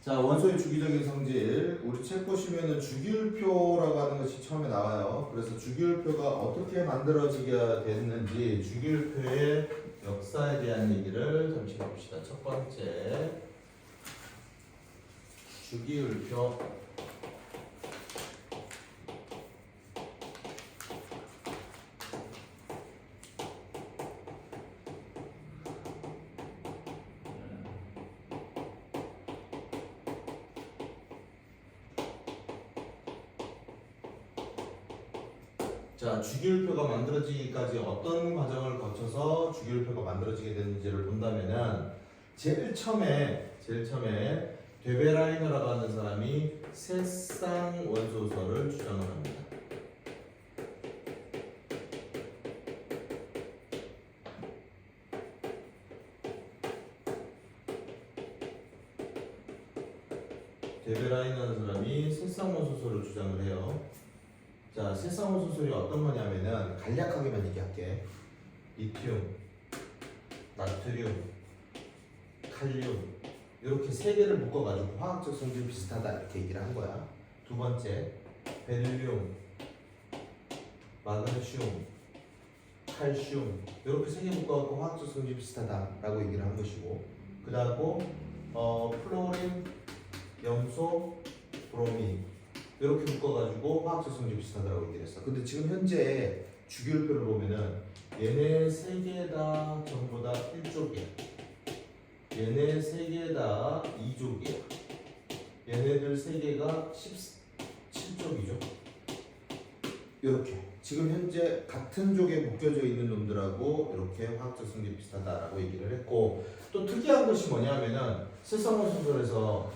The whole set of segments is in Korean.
자, 원소의 주기적인 성질. 우리 책 보시면은 주기율표라고 하는 것이 처음에 나와요. 그래서 주기율표가 어떻게 만들어지게 됐는지 주기율표의 역사에 대한 얘기를 잠시 봅시다. 첫 번째, 주기율표. 자, 주기율표가 만들어지기까지 어떤 과정을 거쳐서 주기율표가 만들어지게 되는지를 본다면은 제일 처음에 데베라이너라고 하는 사람이 세쌍 원소설을 주장을 합니다. 데베라이너라는 사람이 세쌍 원소설을 주장을 해요. 자, 세쌍원소설이 어떤 거냐면은 간략하게만 얘기할게. 리튬, 나트륨, 칼륨 이렇게 세 개를 묶어가지고 화학적 성질이 비슷하다 이렇게 얘기를 한 거야. 두 번째, 벨륨, 마그네슘, 칼슘 이렇게 세 개 묶어갖고 화학적 성질이 비슷하다라고 얘기를 한 것이고, 그 다음 플로린, 염소, 브로민 이렇게 묶어가지고 화학적 성질이 비슷하다고 얘기를 했어. 근데 지금 현재 주기율표를 보면은 얘네 세 개 다 전부 다 1족이야. 얘네 세 개 다 2족이야. 얘네들 세 개가 17족이죠. 이렇게 지금 현재 같은 족에 묶여져 있는 놈들하고 이렇게 화학적 성질이 비슷하다라고 얘기를 했고, 또 특이한 것이 뭐냐면은 세쌍원소설에서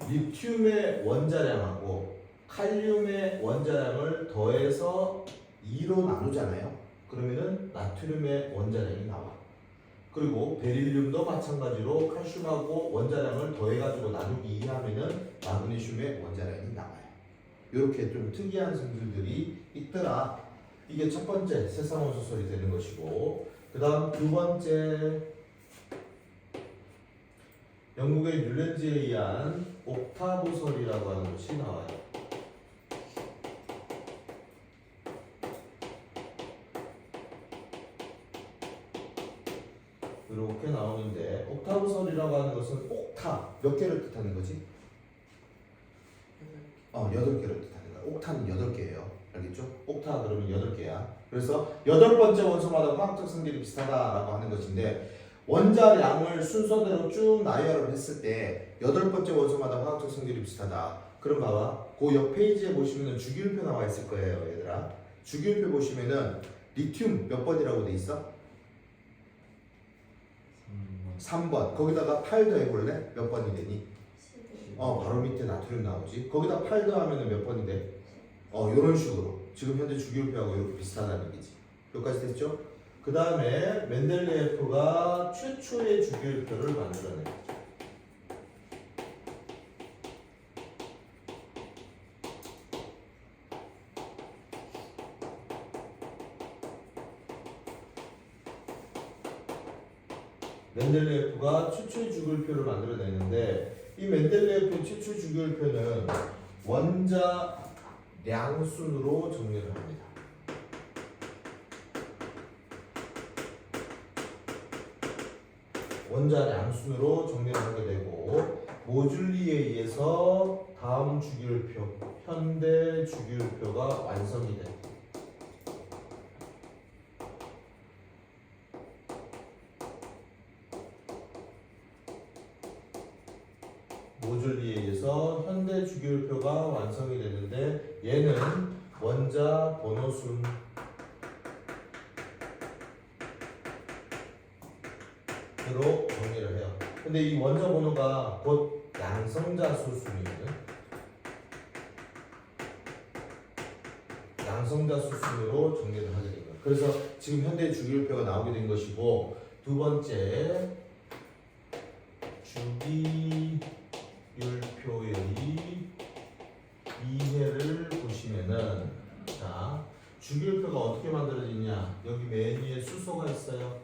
리튬의 원자량하고 칼륨의 원자량을 더해서 2로 나누잖아요. 그러면은 나트륨의 원자량이 나와. 그리고 베릴륨도 마찬가지로 칼슘하고 원자량을 더해가지고 나누기 하면은 마그네슘의 원자량이 나와요. 이렇게 좀 특이한 성질들이 있더라. 이게 첫 번째 세쌍원소설이 되는 것이고, 그 다음 두 번째, 영국의 뮬렌즈에 의한 옥타브설이라고 하는 것이 나와요. 이렇게 나오는데, 옥타브설이라고 하는 것은 옥타 몇 개를 뜻하는 거지? 8개를 뜻하는 거야. 옥타는 8개예요. 알겠죠? 옥타 그러면 8개야. 그래서 8번째 원소마다 화학적 성질이 비슷하다라고 하는 것인데, 원자량을 순서대로 쭉 나열을 했을 때 8번째 원소마다 화학적 성질이 비슷하다. 그럼 봐봐. 그 옆 페이지에 보시면은 주기율표 나와 있을 거예요, 얘들아. 주기율표 보시면은 리튬 몇 번이라고 돼 있어? 3번. 거기다가 8 더해볼래? 몇 번이 되니? 바로 밑에 나트륨 나오지. 거기다 8 더하면 몇 번이 돼? 요런 식으로 지금 현재 주기율표하고 이렇게 비슷하다는 얘기지. 여기까지 됐죠? 그 다음에 멘델레예프가 최초의 주기율표를 만들어낸 거죠. 멘델레예프가 최초의 주기율표를 만들어내는데, 이 멘델레예프 최초의 주기율표는 원자량순으로 정리를 합니다. 원자량순으로 정리를 하게 되고, 모줄리에 의해서 다음 주기율표, 현대 주기율표가 완성이 됩니다. 모줄리에 의해서 현대 주기율표가 완성이 되는데, 얘는 원자 번호순으로 정리를 해요. 근데 이 원자 번호가 곧 양성자수 순이거든. 양성자수 순으로 정리를 하게 됩니다. 그래서 지금 현대 주기율표가 나오게 된 것이고, 두 번째 주기율표의 이해를 보시면은 자 주기율표가 어떻게 만들어지냐 여기 맨 위에 수소가 있어요.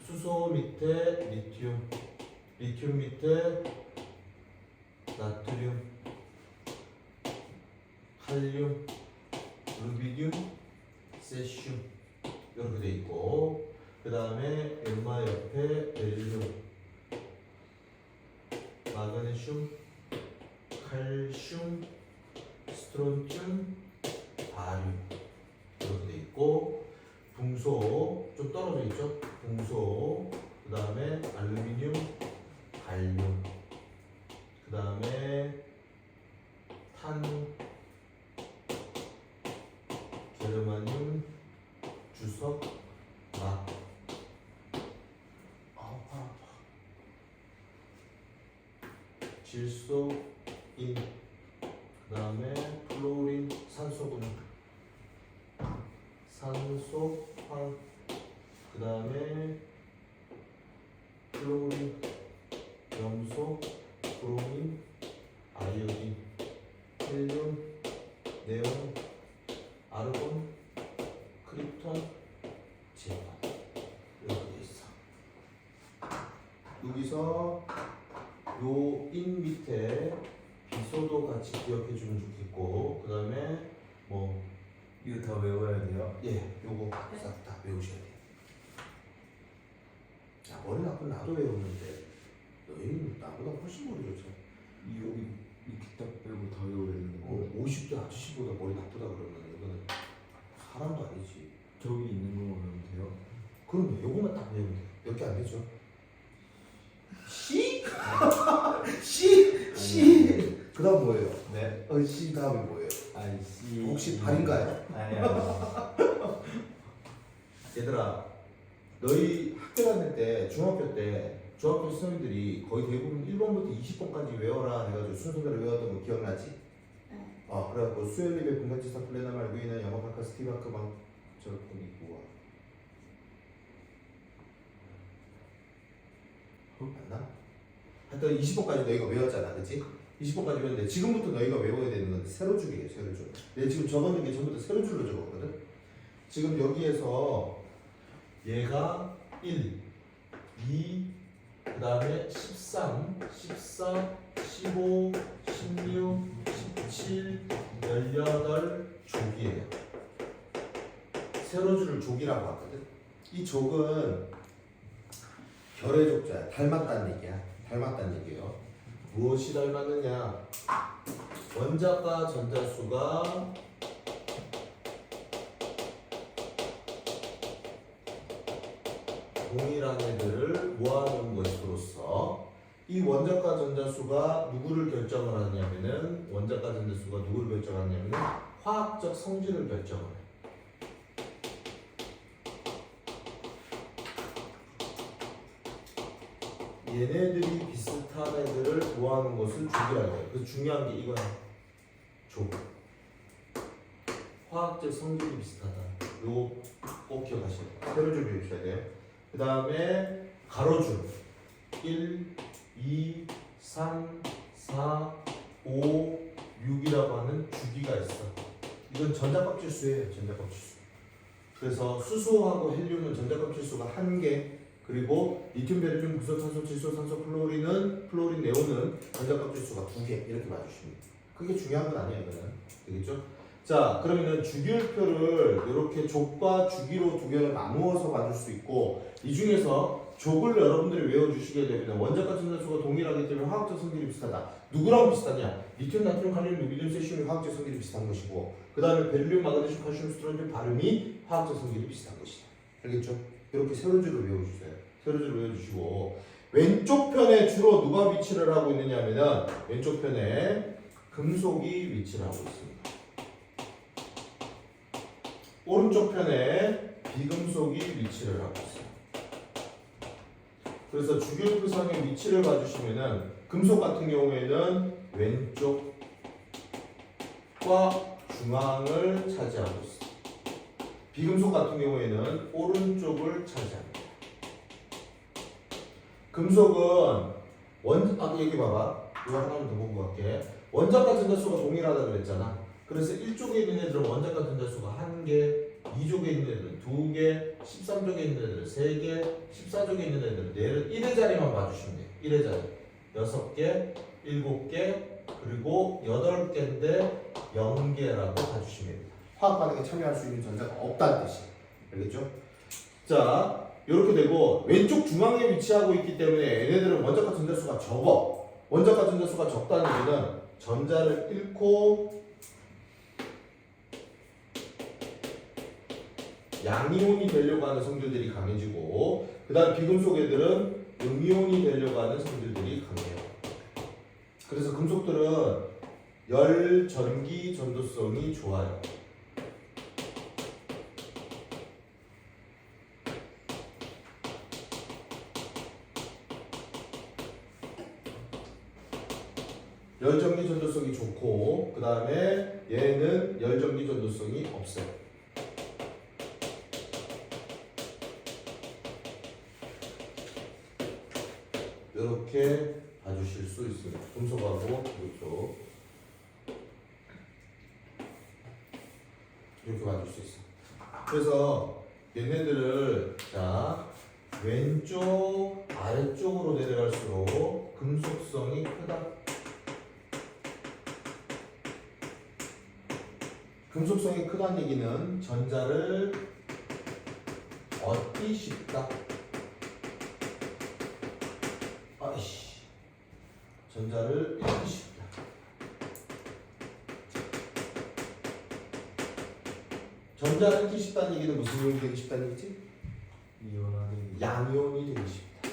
수소 밑에 리튬, 리튬 밑에 나트륨, 칼륨, 루비듐, 세슘 이렇게 돼 있고 그 다음에 엠마 옆에 벨륨, 마그네슘, 칼슘, 스트론튬, 바륨 이렇게 돼 있고 붕소 좀 떨어져 있죠? 붕소 그 다음에 알루미늄, 갈륨 그 다음에 탄, 게르마늄, 주석, 막 질소, 인, 그 다음에 플로린, 산소분, 산소, 황, 그 다음에 플로린, 염소, 브로민, 아이오딘, 헬륨, 네온, 아르곤, 크립톤, 제반 이렇게 돼 있어. 여기서 요 인 밑에 비소도 같이 기억해 주면 좋겠고 그 다음에 뭐 이거 다 외워야 돼요? 예, 요거 싹 다 외우셔야 돼요. 야, 머리 나쁜 나도 외우는데 너희는 나보다 훨씬 머리 좋죠. 여기 이렇게 딱 빼고 다 외워야 되는 거. 50대 아저씨보다 머리 나쁘다 그러면 이거는 사람도 아니지. 저기 있는 거만 외우면 돼요? 그럼 요거만 딱 외우면 돼요. 몇 개 안 되죠? 시? 시? 그 다음 뭐예요? 네. 시 다음에 뭐예요? 아이씨. 혹시 발인가요? 아니요. 얘들아 너희 학교 다닐 때 중학교 때 중학교 수험생들이 거의 대부분 1번부터 20번까지 외워라 해가지고 순서대로 외웠던 거 기억나지? 네. 그래갖고 수열립의 분간지사 플레나마 알고있는 영어파카 스티바크 막 저렇게 있고 맞나? 하여튼 20번까지 너희가 외웠잖아 그치? 20번까지 외웠는데 지금부터 너희가 외워야 되는 건 세로줄이에요 세로줄. 내가 지금 적어놓은 게 전부 다 세로줄로 적었거든? 지금 여기에서 얘가 1, 2, 그 다음에 13, 14, 15, 16, 17, 18 족이에요. 세로줄을 족이라고 하거든. 이 족은 결의 족자야. 닮았다는 얘기야. 닮았다는 얘기예요. 무엇이 닮았느냐? 원자과 전자수가 동일한 애들을 모아놓은 것으로서 이 원자과 전자수가 누구를 결정을 하냐면은 원자과 전자수가 누구를 결정하냐면은 화학적 성질을 결정을 해. 얘네들이 비슷한 애들을 모아놓은 것을 족이라고 해요. 그래서 중요한 게 이거야. 족. 화학적 성질이 비슷하다. 요거 꼭 기억하셔야 돼요. 세로줄 배우셔야 돼요. 그 다음에 가로줄 1, 2, 3, 4, 5, 6이라고 하는 주기가 있어. 이건 전자값질수예요. 전자값질수. 그래서 수소하고 헬륨은 전자값질수가 1개, 그리고 리튬, 베릴륨, 구소, 탄소, 질소, 산소, 플로린, 네온은 전자값질수가 2개 이렇게 봐주시면 돼요. 그게 중요한 건 아니에요. 이거는. 되겠죠? 자, 그러면은 주기율표를 이렇게 족과 주기로 두 개를 나누어서 봐줄 수 있고, 이 중에서 족을 여러분들이 외워주시게 되면 원자과 전자수가 동일하기 때문에 화학적 성질이 비슷하다. 누구랑 비슷하냐? 리튬, 나트륨, 칼륨, 루비듐, 세슘이 화학적 성질이 비슷한 것이고, 그 다음에 베릴륨, 마그네슘, 칼슘, 스트론튬, 바륨이 화학적 성질이 비슷한 것이다. 알겠죠? 이렇게 세로줄을 외워주세요. 세로줄을 외워주시고, 왼쪽 편에 주로 누가 위치를 하고 있느냐면은 왼쪽 편에 금속이 위치를 하고 있습니다. 오른쪽 편에 비금속이 위치를 하고 있어요. 그래서 주기율표상의 위치를 봐주시면은 금속 같은 경우에는 왼쪽과 중앙을 차지하고 있어요. 비금속 같은 경우에는 오른쪽을 차지합니다. 금속은 여기 봐봐. 이거 하나만 더 보고 갈게. 원자과 전자수가 동일하다 그랬잖아. 그래서 1쪽에 있는 애들은 원자과 전자수가 1개, 2쪽에 있는 애들은 2개, 13쪽에 있는 애들은 3개, 14쪽에 있는 애들은 4개, 1의 자리만 봐주시면 돼요. 1의 자리. 6개, 7개, 그리고 8개인데 0개라고 봐주시면 됩니다. 화학 반응에 참여할 수 있는 전자가 없다는 뜻이에요. 알겠죠? 자, 이렇게 되고 왼쪽 중앙에 위치하고 있기 때문에 얘네들은 원자과 전자수가 적어. 원자과 전자수가 적다는 얘기는 전자를 잃고 양이온이 되려고 하는 성질들이 강해지고, 그 다음 비금속 애들은 음이온이 되려고 하는 성질들이 강해요. 그래서 금속들은 열, 전기, 전도성이 좋아요. 열전기 전도성이 좋고, 그 다음에 얘는 열전기 전도성이 없어요. 이렇게 봐주실 수 있습니다. 금속하고 이쪽 이렇게 봐줄 수 있어. 그래서 얘네들을 자 왼쪽 아래쪽으로 내려갈수록 금속성이 크다. 금속성이 크다는 얘기는 전자를 얻기 쉽다. 아이씨, 전자를 잃기 쉽다. 전자를 잃기 쉽다는 얘기는 무슨 이온이 되기 쉽다는 얘기지? 이온하는 양이온이 되기 쉽다.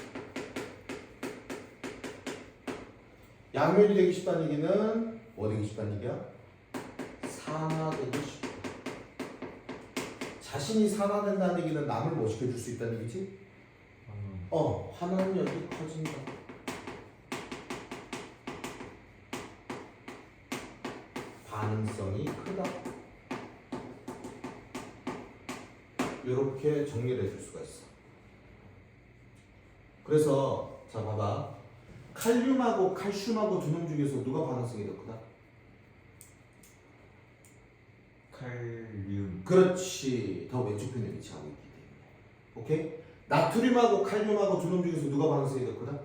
양이온이 되기 쉽다는 얘기는 뭐 되기 쉽다는 얘기야? 산화되기 쉽다. 자신이 산화된다는 얘기는 남을 뭐 시켜줄 수 있다는 얘기지? 환원력이 커진다. 반응성이 크다. 이렇게 정리를 해줄 수가 있어. 그래서 자 봐봐. 칼륨하고 칼슘하고 두 놈 중에서 누가 반응성이 더 크다? 칼륨. 그렇지. 더 왼쪽 편에 위치하고 있기 때문에. 오케이? 나트륨하고 칼륨하고 두 놈 중에서 누가 반응성이 더 크다?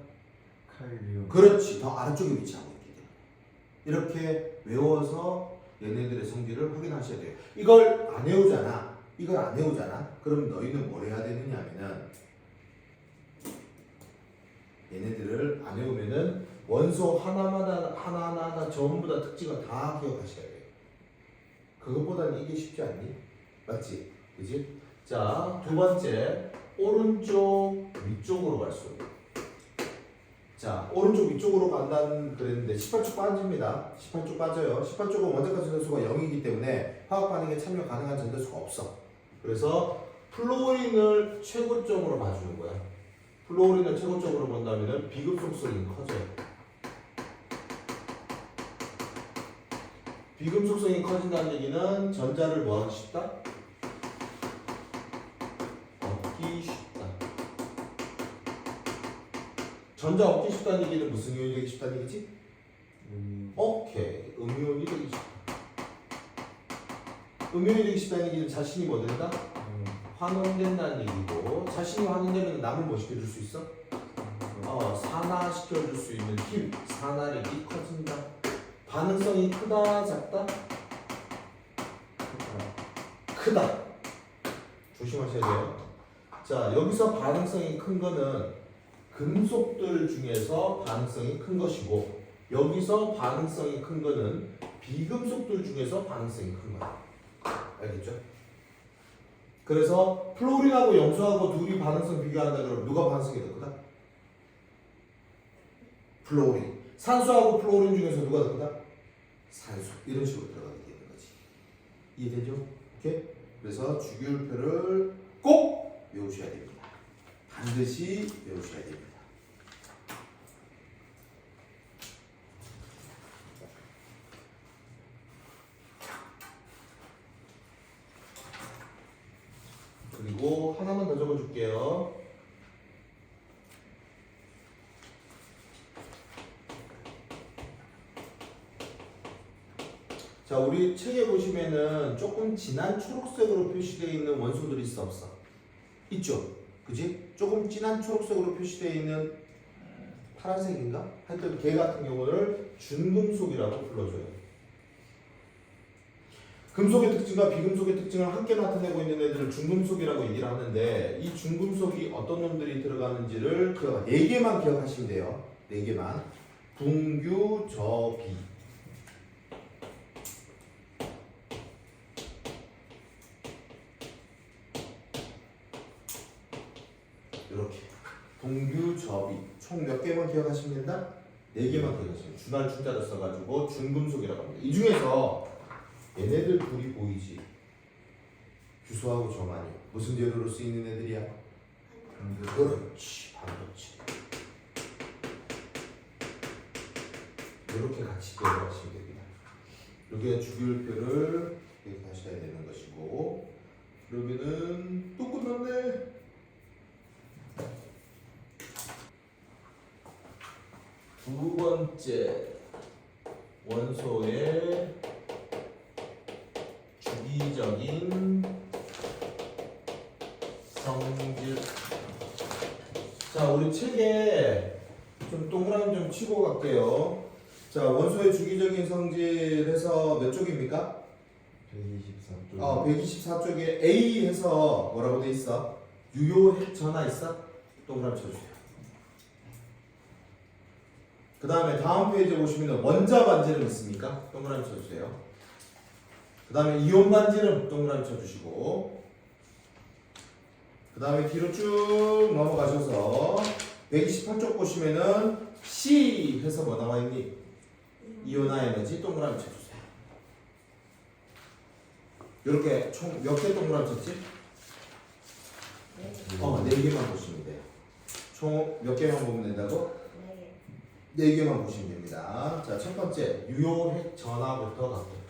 칼륨. 그렇지. 더 아래쪽에 위치하고 있기 때문에. 이렇게 외워서 얘네들의 성질을 확인하셔야 돼요. 이걸 안 외우잖아. 그럼 너희는 뭘 해야 되느냐 하면은 얘네들을 안 외우면은 원소 하나하나 전부 다 특징을 다 기억하셔야 돼요. 그것보다는 이게 쉽지 않니? 맞지? 그지? 자, 두 번째 오른쪽 위쪽으로 갈수록. 자, 오른쪽 위쪽으로 간다는 그랬는데 18쪽 빠집니다. 18쪽 빠져요. 18쪽은 원자과 전자수가 0이기 때문에 화학 반응에 참여 가능한 전자수가 없어. 그래서 플로린을 최고점으로 봐주는 거야. 플로린을 최고점으로 본다면 비금속성이 커져요. 비금속성이 커진다는 얘기는 전자를 뭐 하기 쉽다? 얻기 쉽다. 전자 얻기 쉽다는 얘기는 무슨 이온이 되기 쉽다는 얘기지? 오케이. 음이온이 되기 쉽다. 음이온이 되기 쉽다는 얘기는 자신이 뭐 된다? 환원된다는 얘기고, 자신이 환원되면 남을 뭐 시켜줄 수 있어? 산화시켜줄 수 있는 힘, 산화력이 커진다. 반응성이 크다, 작다? 크다. 조심하셔야 돼요. 자, 여기서 반응성이 큰 거는 금속들 중에서 반응성이 큰 것이고, 여기서 반응성이 큰 거는 비금속들 중에서 반응성이 큰 거야. 알겠죠? 그래서 플로린하고 염소하고 둘이 반응성 비교한다 그러면 누가 반응성이 더 크다? 플로린. 산소하고 플로린 중에서 누가 더 크다? 산소. 이런 식으로 들어가게 되는 거지. 이해되죠? 오케이? 그래서 주기율표를 꼭 외우셔야 됩니다. 반드시 외우셔야 됩니다. 그리고 하나만 더 적어줄게요. 자, 우리 책에 보시면은 조금 진한 초록색으로 표시되어 있는 원소들이 있어 없어? 있죠? 그지? 조금 진한 초록색으로 표시되어 있는 파란색인가? 하여튼 걔 같은 경우를 준금속이라고 불러줘요. 금속의 특징과 비금속의 특징을 함께 나타내고 있는 애들을 중금속이라고 얘기를 하는데 이 중금속이 어떤 놈들이 들어가는지를 그 4개만 기억하시면 돼요. 4개만. 붕규, 저비. 이렇게. 붕규, 저비. 총 몇 개만 기억하시면 된다? 4개만 기억하시면 돼요. 준할 준자를 써가지고 중금속이라고 합니다. 이 중에서 얘네들 둘이 보이지? 규소하고 저만이 무슨 재료로 쓰이는 애들이야? 그렇지, 반도체. 이렇게 같이 기억하시면 됩니다. 여기가 주기율표를 이렇게 하셔야 되는 것이고, 그러면은 또 끝났네. 두 번째 원소의 주기적인 성질. 자, 우리 책에 좀 동그라미 좀 치고 갈게요. 자, 원소의 주기적인 성질에서 몇 쪽입니까? 124쪽. 124쪽에 A 해서 뭐라고 돼 있어? 유효핵 전하 있어? 동그라미 쳐주세요. 그 다음에 다음 페이지에 보시면 원자 반지름 있습니까? 동그라미 쳐주세요. 그 다음에 이온 반지름 동그라미 쳐주시고, 그 다음에 뒤로 쭉 넘어가셔서 128쪽 보시면은 C 해서 뭐 나와 있니? 이온화 에너지 동그라미 쳐주세요. 이렇게 총 몇 개 동그라미 쳤지? 4개만 보시면 돼요. 총 몇 개만 보면 된다고? 4개만 보시면 됩니다. 자, 첫 번째 유효핵 전하부터 갈게요.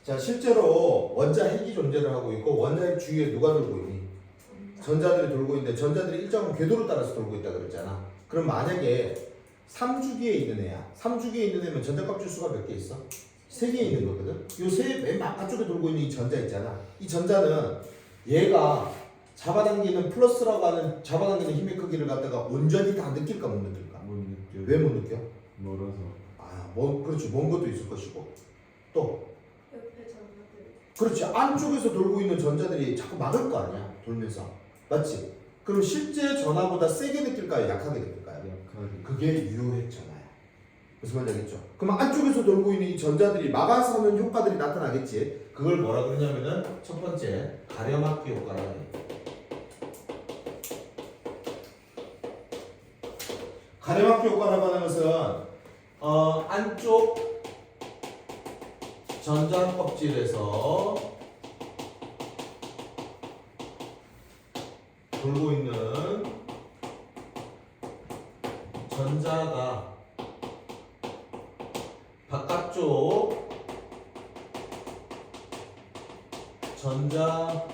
자, 실제로 원자 핵이 존재를 하고 있고 원자 핵 주위에 누가 돌고 있니? 전자들이 돌고 있는데 전자들이 일정한 궤도를 따라서 돌고 있다 그랬잖아. 그럼 만약에 3주기에 있는 애야. 3주기에 있는 애면 전자값 주수가 몇 개 있어? 3개 있는 거거든. 요 맨 바깥쪽에 돌고 있는 이 전자 있잖아. 이 전자는 얘가 잡아당기는 플러스라고 하는 잡아당기는 힘의 크기를 갖다가 온전히 다 느낄까 못 느낄까? 못 느껴. 왜 못 느껴? 멀어서. 그렇지. 먼 것도 있을 것이고. 또 옆에 전자들. 그렇지. 안쪽에서 돌고 있는 전자들이 자꾸 막을 거 아니야. 돌면서. 맞지? 그럼 실제 전하보다 세게 느낄까요? 약하게 느낄까요? 약하게. 그게 유효핵 전하야. 무슨 말인지 알겠죠? 그럼 안쪽에서 돌고 있는 이 전자들이 막아서는 효과들이 나타나겠지. 그걸 뭐라 그러냐면은 첫 번째 가려막기 효과라고 해요. 가려막기 효과라고 하는 것은 안쪽 전자 껍질에서 돌고 있는 전자가 바깥쪽 전자를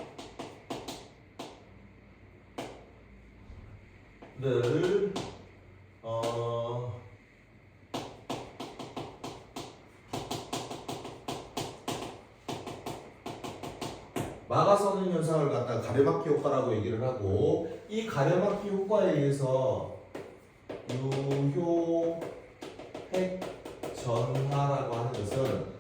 막아서는 현상을 갖다가 가려막기 효과라고 얘기를 하고, 이 가려막기 효과에 의해서 유효핵 전하라고 하는 것은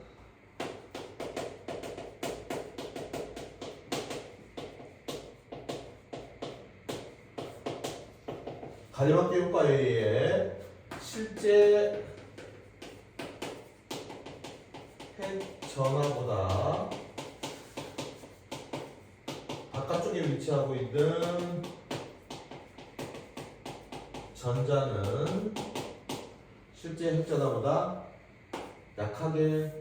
가려막기 효과에 의해 실제 핵 전하보다 바깥쪽에 위치하고 있는 전자는 실제 핵 전하보다 약하게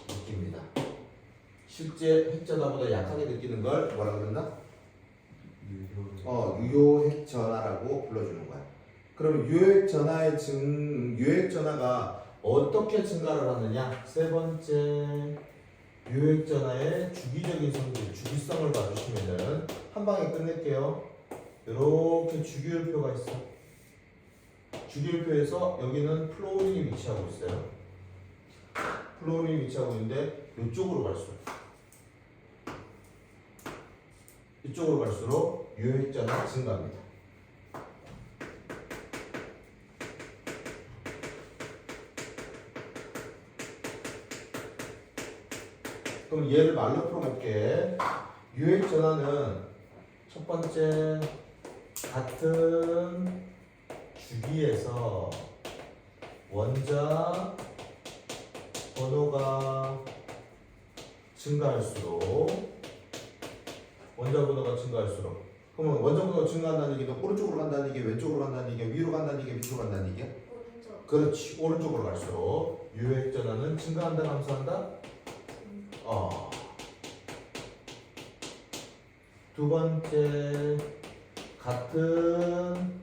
느낍니다. 실제 핵 전하보다 약하게 느끼는 걸 뭐라 그랬나? 유효핵 전하라고 불러주는 거야. 그럼 유효핵 전하가 어떻게 증가를 하느냐? 세 번째 유액전하의 주기적인 성질, 주기성을 봐주시면은 한 방에 끝낼게요. 이렇게 주기율표가 있어. 주기율표에서 여기는 플로린이 위치하고 있어요. 플로린이 위치하고 있는데 이쪽으로 갈수록 이쪽으로 갈수록 유액전하 증가합니다. 그럼 얘를 말로 풀어볼게. 유액 전하는 첫 번째 같은 주기에서 원자 번호가 증가할수록 그러면 원자 번호가 증가한다는 얘기는 오른쪽으로 간다는 얘기, 왼쪽으로 간다는 얘기, 위로 간다는 얘기, 밑으로 간다는 얘기야? 오른쪽. 그렇지. 오른쪽으로 갈수록 유액 전하는 증가한다, 감소한다? 두 번째 같은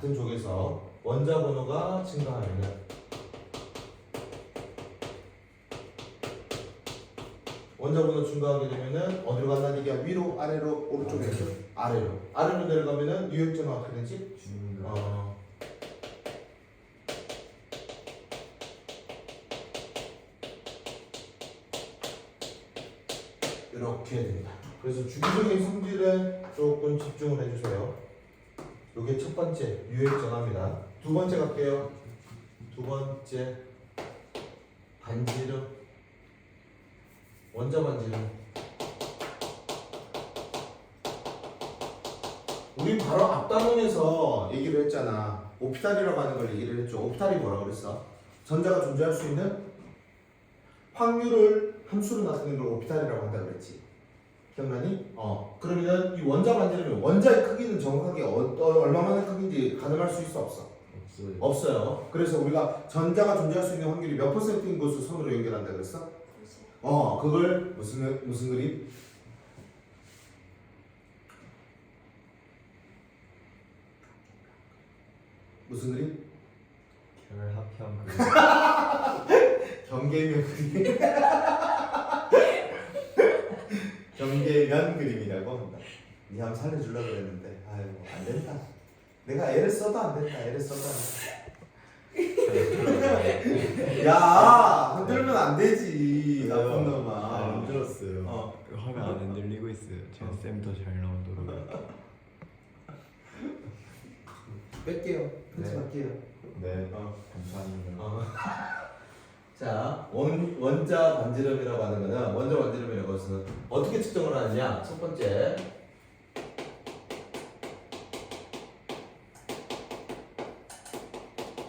족에서 원자 번호가 증가하면 원자 번호 증가하게 되면은 어디로 간다는 얘기야? 위로, 아래로, 오른쪽에서 아래로 내려가면은 유액 전화가 어떻게 되지? 이렇게 된다. 그래서 주기적인 성질에 조금 집중을 해주세요. 이게 첫 번째 유액 전화입니다. 두 번째 갈게요. 두 번째 반지름, 원자 반지름. 우리 바로 앞 단원에서 얘기를 했잖아. 오피탈이라고 하는 걸 얘기를 했죠. 오피탈이 뭐라고 그랬어? 전자가 존재할 수 있는 확률을 함수로 나타내는 걸 오피탈이라고 한다 그랬지. 기억나니? 그러면 이 원자 반지름이 원자의 크기는 정확하게 얼마만한 크기인지 가늠할 수 있어 없어? 없어요. 그래서 우리가 전자가 존재할 수 있는 확률이 몇 %인 것을 선으로 연결한다 그랬어? 그걸 무슨 그림? 무슨 그림? 결합형 경계면 그림. 경계면 그림이라고 한다. 니 한번 살려주려고 그랬는데 아이고 안 된다. 내가 애를 써도 안 된다. 애를 써도 안 된다. 야 흔들면 안 되지. 나쁜 놈아. 안 흔들었어요. 화면 안 흔들리고 있어요. 제가 쌤 더 잘 나오도록. 뺄게요. 편집할게요. 네. 감사합니다. 자, 원자 반지름이라고 하는 거는 원자 반지름이라고 해서 어떻게 측정을 하느냐? 첫 번째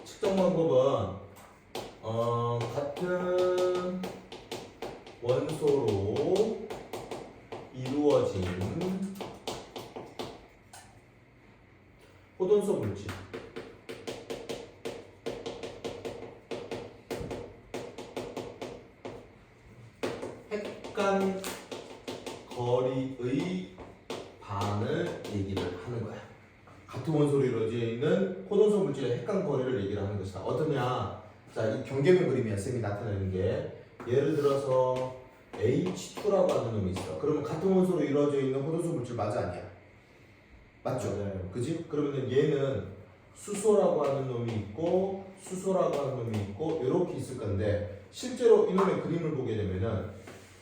측정 방법은 같은 원소로 이루어진 호돈소 물질 핵간 거리의 반을 얘기를 하는 거야. 같은 원소로 이루어져 있는 호돈소 물질의 핵간 거리를 얘기를 하는 것이다. 어떠냐? 자, 이 경계면 그림이야. 쌤이 나타내는 게 예를 들어서 H2라고 하는 놈이 있어. 그러면 같은 원소로 이루어져 있는 호돈소 물질 맞아 아니야? 맞죠? 맞아요. 그지? 그러면 얘는 수소라고 하는 놈이 있고 수소라고 하는 놈이 있고 이렇게 있을 건데 실제로 이놈의 그림을 보게 되면은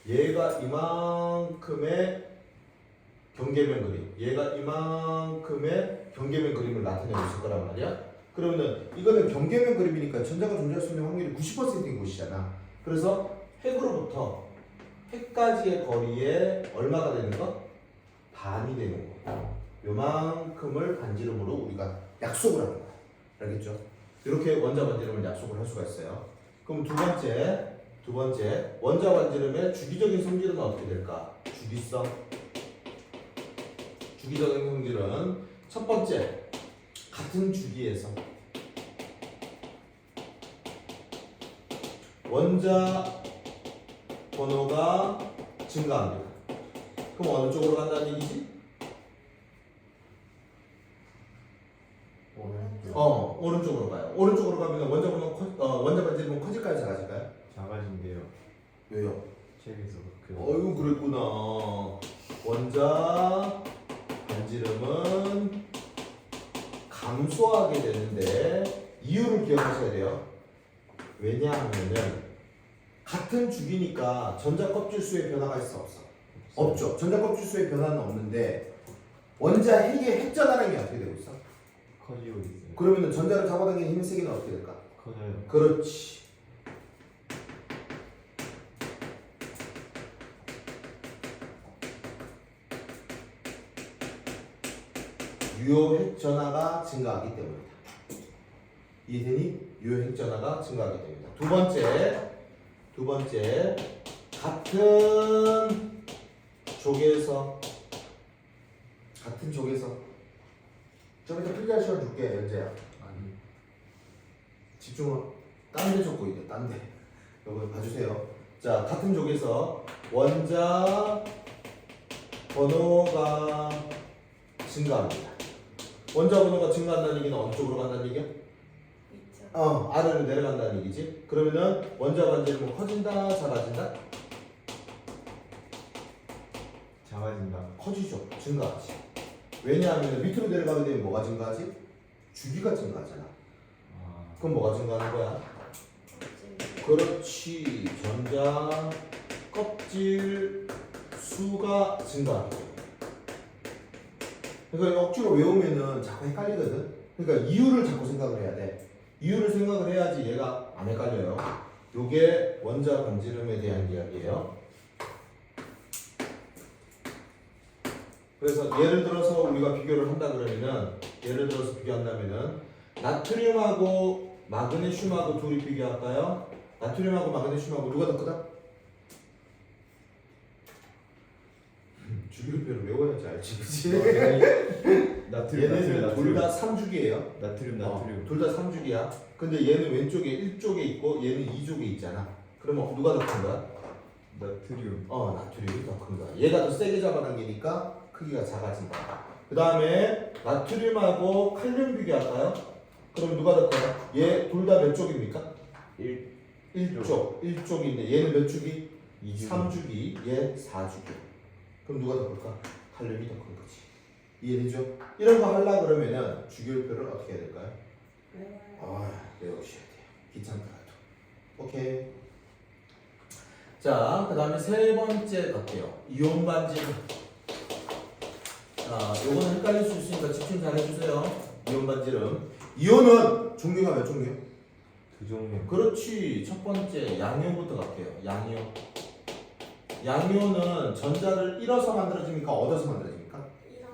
얘가 이만큼의 경계면 그림, 얘가 이만큼의 경계면 그림을 나타내고 있을 거란 말이야. 그러면은 이거는 경계면 그림이니까 전자가 존재할 수 있는 확률이 90%인 곳이잖아. 그래서 핵으로부터 핵까지의 거리에 얼마가 되는 거? 반이 되는 거. 요만큼을 반지름으로 우리가 약속을 하는 거야. 알겠죠? 이렇게 원자 반지름을 약속을 할 수가 있어요. 그럼 두 번째 원자 반지름의 주기적인 성질은 어떻게 될까? 주기적인 성질은 첫 번째 같은 주기에서 원자 번호가 증가합니다. 그럼 어느 쪽으로 간다는 얘기지? 오른쪽으로 가요. 오른쪽으로 가면 원자 반지름은 커질까요, 작아질까요? 작아진대요. 왜요? 책에서 그. 어이구 그랬구나. 원자 반지름은 감소하게 되는데 이유를 기억하셔야 돼요. 왜냐하면은 같은 주기니까 전자 껍질 수의 변화가 있어 없어? 없죠. 전자 껍질 수의 변화는 없는데 원자 핵의 핵전하는 게 어떻게 되고 있어? 커지고 있어요. 그러면은 전자를 잡아당기는 힘의 세기는 어떻게 될까? 커져요. 그렇지. 유효핵 전하가 증가하기 때문이다. 이해되니? 유효핵 전하가 증가하기 때문이다. 두 번째 같은 족에서 좀 이따 필기할 시간 줄게 연재야. 아니. 집중을 딴 데 적고 있네. 딴 데. 이거 봐주세요. 자, 같은 족에서 원자 번호가 증가합니다. 원자 번호가 증가한다는 얘기는 어느 쪽으로 간다는 얘기야? 아래로 내려간다는 얘기지. 그러면은 원자 반지름은 커진다, 작아진다? 작아진다. 커지죠. 증가하지. 왜냐하면 밑으로 내려가게 되면 뭐가 증가하지? 주기가 증가하잖아. 아. 그럼 뭐가 증가하는 거야? 그렇지. 전자 껍질 수가 증가하게 돼. 그러니까 억지로 외우면은 자꾸 헷갈리거든. 그러니까 이유를 자꾸 생각을 해야 돼. 이유를 생각을 해야지 얘가 안 헷갈려요. 요게 원자 반지름에 대한 이야기예요. 그래서 예를 들어서 우리가 비교를 한다 그러면은 예를 들어서 비교한다면은 나트륨하고 마그네슘하고 둘이 비교할까요? 나트륨하고 마그네슘하고 누가 더 크다? 주기율표를 외워야지 알지, 그치? 얘네는 둘 다 3주기예요. 나트륨. 둘 다 3주기야. 근데 얘는 왼쪽에 1쪽에 있고 얘는 2쪽에 있잖아. 그러면 누가 더 큰 거야? 나트륨. 나트륨이 더 큰 거야. 얘가 더 세게 잡아당기니까 크기가 작아진다. 그 다음에 나트륨하고 칼륨 비교할까요? 그럼 누가 더 커요? 얘 둘 다 몇 쪽입니까? 1쪽인데 얘는 몇 주기? 2주. 3주기, 얘 4주기. 그럼 누가 더 클까? 칼륨이 더 큰 거지. 이해되죠? 이런 거 하려고 그러면은 주기율표를 어떻게 해야 될까요? 외우셔야 돼요. 귀찮더라도. 오케이. 자, 그 다음에 세 번째 갈게요. 이온 반지름. 자, 요거는 헷갈릴 수 있으니까 집중 잘 해주세요. 이온 반지름. 이온은 종류가 몇 종류? 두 종류. 그렇지. 첫 번째 양이온부터 갈게요. 양이온. 양이온은 전자를 잃어서 만들어집니까? 얻어서 만들어집니까?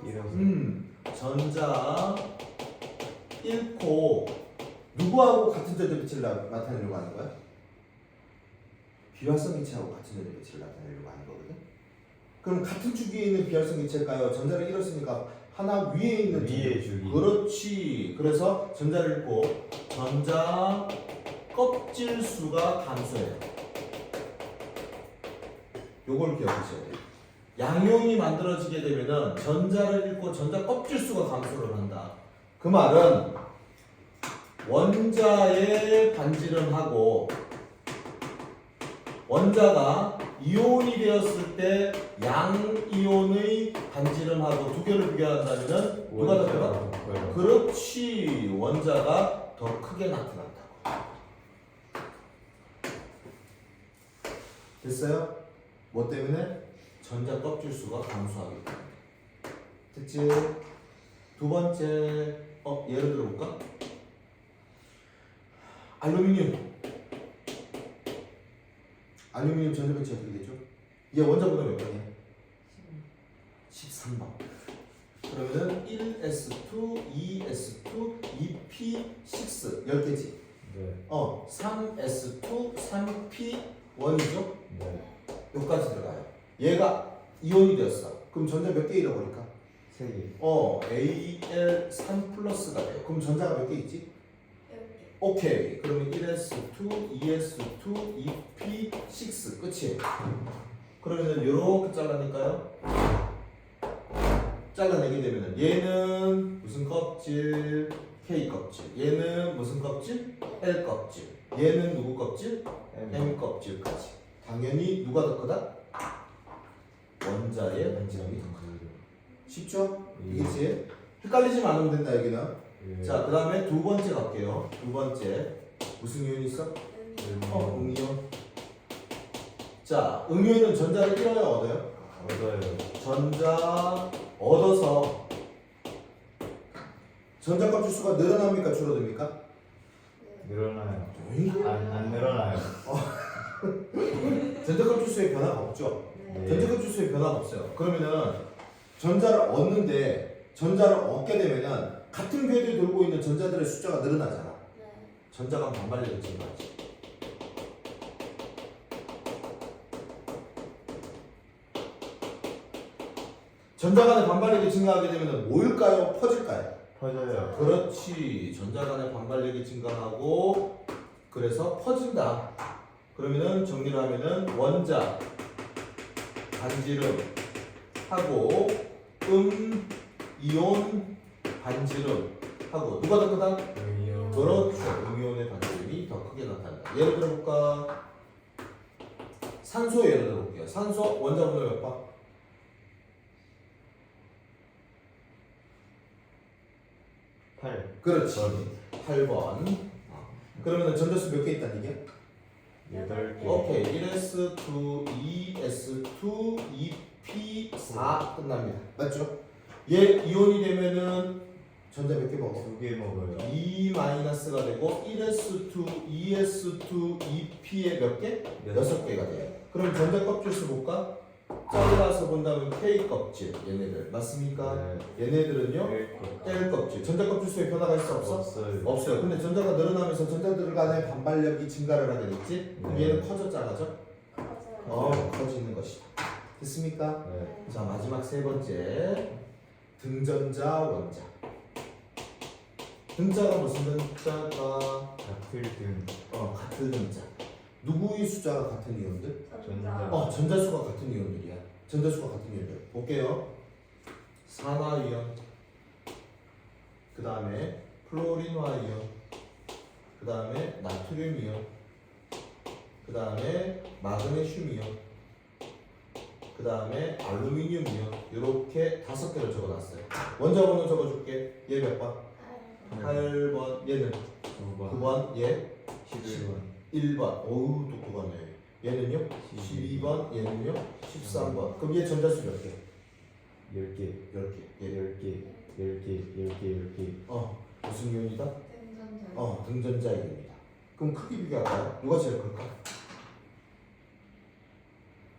이래서. 전자 잃고 누구하고 같은 전자빛을 나타내려고 하는 거야? 비활성 기체하고 같은 전자빛을 나타내려고 하는 거거든. 그럼 같은 주기에 있는 비활성 기체일까요? 전자를 잃었으니까 하나 위에 있는 위에 주기. 그렇지. 그래서 전자를 잃고 전자 껍질 수가 감소해요. 요걸 기억하셔야 돼요. 양이온이 만들어지게 되면은 전자를 잃고 전자 껍질 수가 감소를 한다. 그 말은 원자의 반지름하고 원자가 이온이 되었을 때 양이온의 반지름하고 두 개를 비교한다면은 누가 더 크다? 그렇지. 원자가 더 크게 나타난다고. 됐어요? 뭐 때문에? 전자 껍질 수가 감소하기 때문에. 됐지? 두 번째, 예를 들어볼까? 알루미늄 전자 배치 어떻게 되죠? 얘 원자번호 몇 번이야? 13번. 그러면은 1s2, 2s2, 2p6 10개지. 네. 3s2, 3p1이죠? 네. 여기까지 들어가요. 얘가 이온이 되었어. 그럼 전자 몇 개 잃어버릴까? 3개. Al3 플러스가 돼요. 그럼 전자가 몇 개 있지? 오케이. 그러면 1s2, 2s2, 2p6 끝이에요. 그러면 이렇게 잘라낼까요? 잘라내게 되면 얘는 무슨 껍질? K 껍질. 얘는 무슨 껍질? L 껍질. 얘는 누구 껍질? M 껍질까지. 당연히 누가 더 크다? 원자의 반지름이 더 크다. 쉽죠? 이겠지? 헷갈리지만 않으면 된다 여기는. 예. 자, 그 다음에 두 번째 갈게요. 두 번째 무슨 이온이 있어? 응이온. 자, 응이온은 전자를 잃어요, 얻어요? 얻어요. 전자 얻어서 전자 껍질 수가 늘어납니까, 줄어듭니까? 늘어나요. 응? 안 늘어나요. 전자 껍질 수의 변화가 없죠. 네. 전자 껍질 수의 변화가 없어요. 그러면은 전자를 얻는데 전자를 얻게 되면은 같은 궤도에 돌고 있는 전자들의 숫자가 늘어나잖아. 전자간 반발력이 증가하지. 전자 간의 반발력이 증가하게 되면 모일까요? 퍼질까요? 퍼져요. 그렇지. 전자 간의 반발력이 증가하고 그래서 퍼진다. 그러면은 정리를 하면은 원자 반지름 하고 이온 반지름 하고 누가 더 크다? 응이요. 그렇죠. 음이온의 반지름이 더 크게 나타난다. 예를 들어볼까? 산소 예를 들어볼게요. 산소 원자번호 몇 번? 8. 그렇지. 8번. 그러면 전자수 몇 개 있다는 얘기야? 8개. 오케이. 1s2, 2s2, 2p4 끝납니다. 맞죠? 얘 이온이 되면은 전자 몇 개 먹어? 2개 먹어요. 2-가 되고 1s2, 2s2, 2p에 몇 개? 6개가 돼. 그럼 전자 껍질 수 볼까? 잘라서 본다면 K 껍질 얘네들 맞습니까? 네. 얘네들은요? L 껍질. 전자 껍질 수에 변화가 있어 없어? 없어요. 없어요. 근데 전자가 늘어나면서 전자들 간의 반발력이 증가를 하게 됐지? 그럼 네. 얘는 커져 작아져? 커지는 것이다. 됐습니까? 네. 자 마지막 세 번째 등전자 원자. 등자가 무슨 등자가? 같을 등. 같은 등자. 누구의 숫자가 같은 이온들? 전자. 전자수가 같은 이온들이야. 전자수가 같은 이온들. 볼게요. 산화이온. 그 다음에 플로린화이온. 그 다음에 나트륨이온. 그 다음에 마그네슘이온. 그 다음에 알루미늄이온. 이렇게 5개를 적어놨어요. 원자번호 적어줄게. 얘 몇 번? 8번. 얘는 9번. 9번. 얘 11번. 1번. 어우 똑똑하네. 얘는요? 12번. 얘는요? 13번. 그럼 얘 전자수 몇 개? 10개. 10개. 얘 10개. 10개. 10개. 무슨 이온이다? 등전자 이온이다. 그럼 크기 비교할까요? 누가 제일 클까?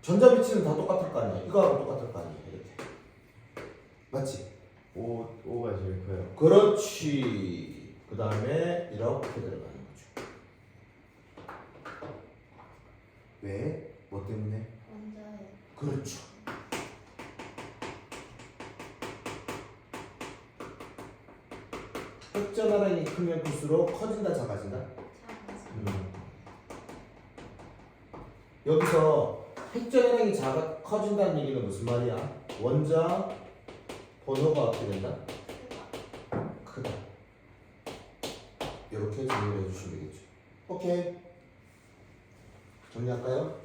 전자 비치는 다 똑같을 거 아니야. 이거하고 똑같을 거 아니야. 이렇게. 맞지? 5가 제일 커요. 그렇지. 그 다음에 이렇게 들어가는 거죠. 왜? 뭐 때문에? 그렇죠. 흑전화량이 크면 클수록 커진다 작아진다? 여기서 흑전화량이 커진다는 얘기는 무슨 말이야? 원자 번호가 어떻게 된다? 크다. 이렇게 정리를 해주시면 되겠죠. 오케이. 정리할까요?